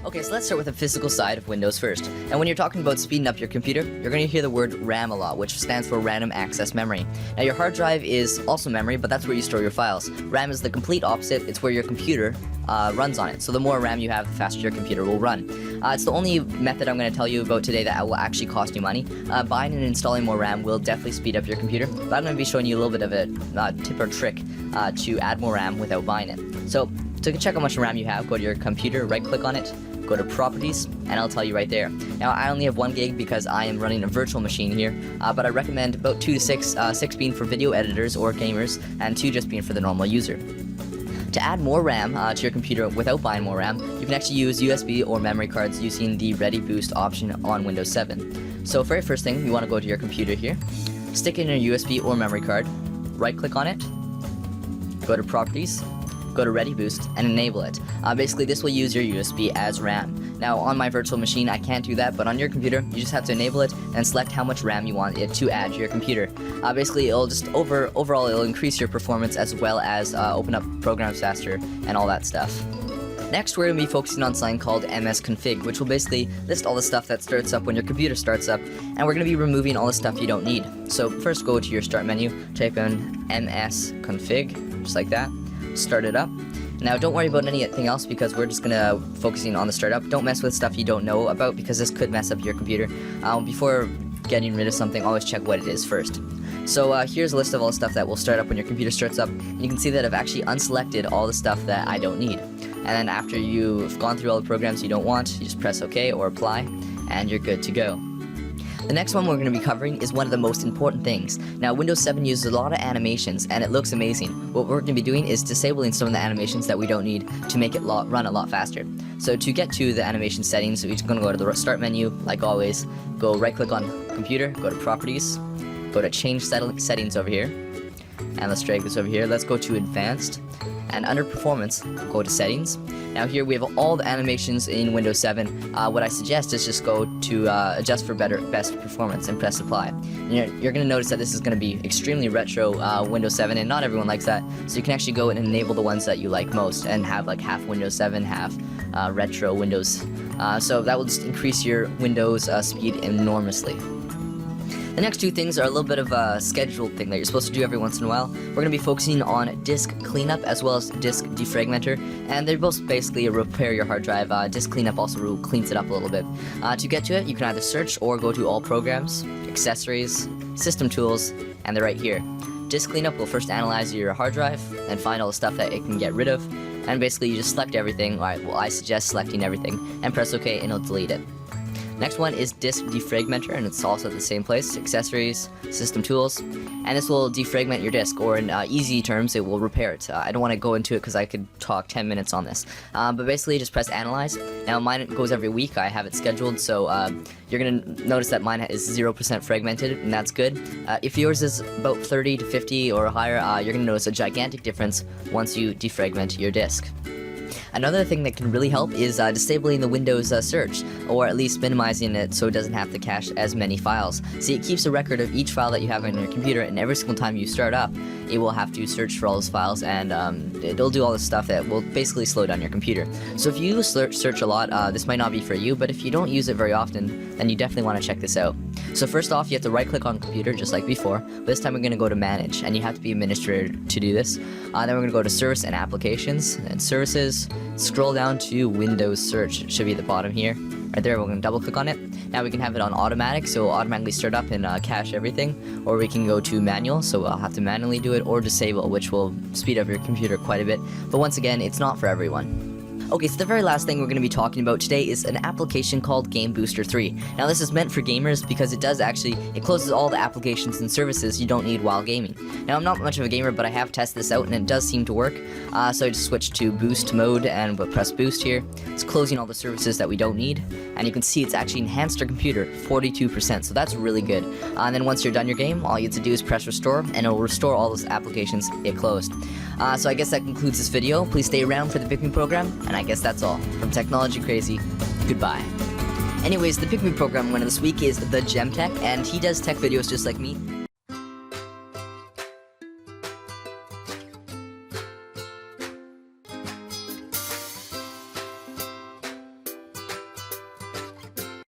Okay, so let's start with the physical side of Windows first. And when you're talking about speeding up your computer, you're going to hear the word RAM a lot, which stands for Random Access Memory. Now, your hard drive is also memory, but that's where you store your files. RAM is the complete opposite. It's where your computer runs on it. So the more RAM you have, the faster your computer will run. It's the only method I'm going to tell you about today that will actually cost you money. Buying and installing more RAM will definitely speed up your computer, but I'm going to be showing you a little bit of a tip or trick to add more RAM without buying it. So to check how much RAM you have, go to your computer, right-click on it, go to Properties, and I'll tell you right there. Now, I only have 1 gig because I am running a virtual machine here, but I recommend about 2 to 6, 6 being for video editors or gamers, and 2 just being for the normal user. To add more RAM to your computer without buying more RAM, you can actually use USB or memory cards using the ReadyBoost option on Windows 7. So very first thing, you want to go to your computer here, stick in your USB or memory card, right-click on it, go to Properties, go to ReadyBoost, and enable it. Basically, this will use your USB as RAM. Now, on my virtual machine, I can't do that, but on your computer, you just have to enable it and select how much RAM you want it to add to your computer. Basically, it'll just overall, it'll increase your performance as well as open up programs faster and all that stuff. Next, we're going to be focusing on something called msconfig, which will basically list all the stuff that starts up when your computer starts up, and we're going to be removing all the stuff you don't need. So first, go to your start menu, type in msconfig, just like that, start it up. Now, don't worry about anything else because we're just going to focusing on the startup. Don't mess with stuff you don't know about because this could mess up your computer. Before getting rid of something, always check what it is first. So here's a list of all the stuff that will start up when your computer starts up. And you can see that I've actually unselected all the stuff that I don't need. And then after you've gone through all the programs you don't want, you just press OK or Apply, and you're good to go. The next one we're going to be covering is one of the most important things. Now, Windows 7 uses a lot of animations, and it looks amazing. What we're going to be doing is disabling some of the animations that we don't need to make it run a lot faster. So to get to the animation settings, we're just going to go to the Start menu, like always, go right-click on Computer, go to Properties, go to Change Settings over here, and let's drag this over here. Let's go to Advanced, and under Performance, go to Settings. Now here we have all the animations in Windows 7. What I suggest is just go to Adjust for Best Performance and press Apply. And you're going to notice that this is going to be extremely retro Windows 7, and not everyone likes that. So you can actually go and enable the ones that you like most and have like half Windows 7, half retro Windows. So that will just increase your Windows speed enormously. The next 2 things are a little bit of a scheduled thing that you're supposed to do every once in a while. We're going to be focusing on disk cleanup as well as disk defragmenter, and they're both basically repair your hard drive. Disk cleanup also cleans it up a little bit. To get to it, you can either search or go to All Programs, Accessories, System Tools, and they're right here. Disk cleanup will first analyze your hard drive and find all the stuff that it can get rid of, and basically you just select everything. Alright, well, I suggest selecting everything, and press OK and it'll delete it. Next one is Disk Defragmenter, and it's also at the same place, Accessories, System Tools, and this will defragment your disk, or in easy terms, it will repair it. I don't want to go into it because I could talk 10 minutes on this, but basically just press Analyze. Now mine goes every week, I have it scheduled, so you're going to notice that mine is 0% fragmented, and that's good. If yours is about 30 to 50 or higher, you're going to notice a gigantic difference once you defragment your disk. Another thing that can really help is disabling the Windows search, or at least minimizing it so it doesn't have to cache as many files. See, it keeps a record of each file that you have on your computer, and every single time you start up, it will have to search for all those files, and it'll do all this stuff that will basically slow down your computer. So if you search a lot, this might not be for you, but if you don't use it very often, then you definitely want to check this out. So first off, you have to right-click on Computer, just like before. This time we're going to go to Manage, and you have to be administrator to do this. Then we're going to go to Service and Applications, and Services, scroll down to Windows Search. It should be at the bottom here. Right there, we're going to double-click on it. Now we can have it on automatic, so it'll automatically start up and cache everything. Or we can go to Manual, so we'll have to manually do it, or Disable, which will speed up your computer quite a bit. But once again, it's not for everyone. Okay, so the very last thing we're going to be talking about today is an application called Game Booster 3. Now this is meant for gamers because it closes all the applications and services you don't need while gaming. Now I'm not much of a gamer, but I have tested this out and it does seem to work. So I just switched to boost mode and we'll press boost here. It's closing all the services that we don't need, and you can see it's actually enhanced our computer 42%, so that's really good. And then once you're done your game, all you have to do is press restore, and it'll restore all those applications it closed. So I guess that concludes this video. Please stay around for the Pick Me program, and I guess that's all. From Technology Crazy, goodbye. Anyways, the Pick Me program winner this week is the Gem Tech, and he does tech videos just like me.